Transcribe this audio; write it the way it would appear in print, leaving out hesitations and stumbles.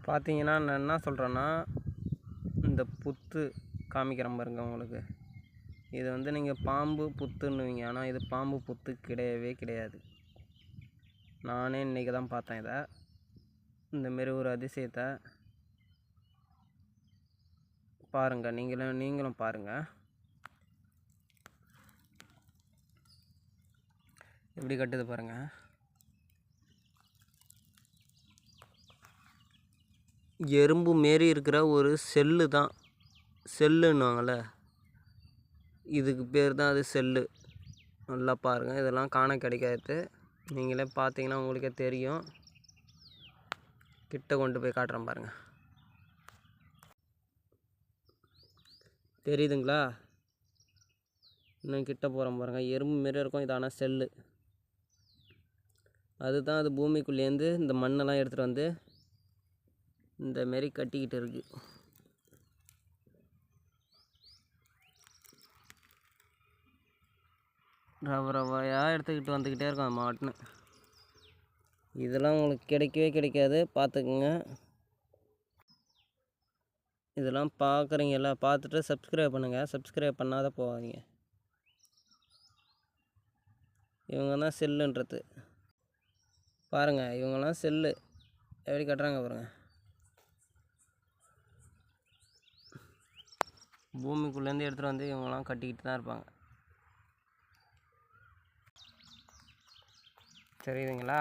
பார்த்தீங்கன்னா நான் என்ன சொல்கிறேன்னா, இந்த புத்து காமிக்கிறேன் பாருங்க உங்களுக்கு. இது வந்து நீங்கள் பாம்பு புத்துன்னுவீங்க, ஆனால் இது பாம்பு புத்து கிடையவே கிடையாது. நானே இன்றைக்கி தான் பார்த்தேன் இதை. இந்தமாரி ஒரு அதிசயத்தை பாருங்கள், நீங்களும் பாருங்கள். எப்படி கட்டுது பாருங்கள். எறும்பு மாரி இருக்கிற ஒரு செல்லு தான், செல்லுன்னுவாங்கள்ல, இதுக்கு பேர் தான் அது செல்லு. நல்லா பாருங்கள், இதெல்லாம் காண கிடைக்காது. நீங்களே பார்த்தீங்கன்னா உங்களுக்கே தெரியும். கிட்ட கொண்டு போய் காட்டுறேன் பாருங்கள். தெரியுதுங்களா? இன்னும் கிட்ட போகிறேன் பாருங்கள். எறும்பு மாரி இருக்கும், இதான செல்லு. அதுதான் அது பூமிக்குள்ளேருந்து இந்த மண்ணெல்லாம் எடுத்துகிட்டு வந்து இந்தமாரி கட்டிக்கிட்டு இருக்கு. ரவையாக எடுத்துக்கிட்டு வந்துக்கிட்டே இருக்கும் அது மாட்டுன்னு. இதெல்லாம் உங்களுக்கு கிடைக்கவே கிடைக்காது, பார்த்துக்குங்க. இதெல்லாம் பார்க்குறீங்களா? பார்த்துட்டு சப்ஸ்கிரைப் பண்ணுங்கள். சப்ஸ்கிரைப் பண்ணாத போகாதீங்க. இவங்க தான் செல்லுன்றது பாருங்கள். இவங்கெல்லாம் செல்லு எப்படி கட்டுறாங்க பாருங்கள். பூமிக்குள்ளேருந்து எடுத்துகிட்டு வந்து இவங்கெல்லாம் கட்டிக்கிட்டு தான் இருப்பாங்க. தெரியுதுங்களா?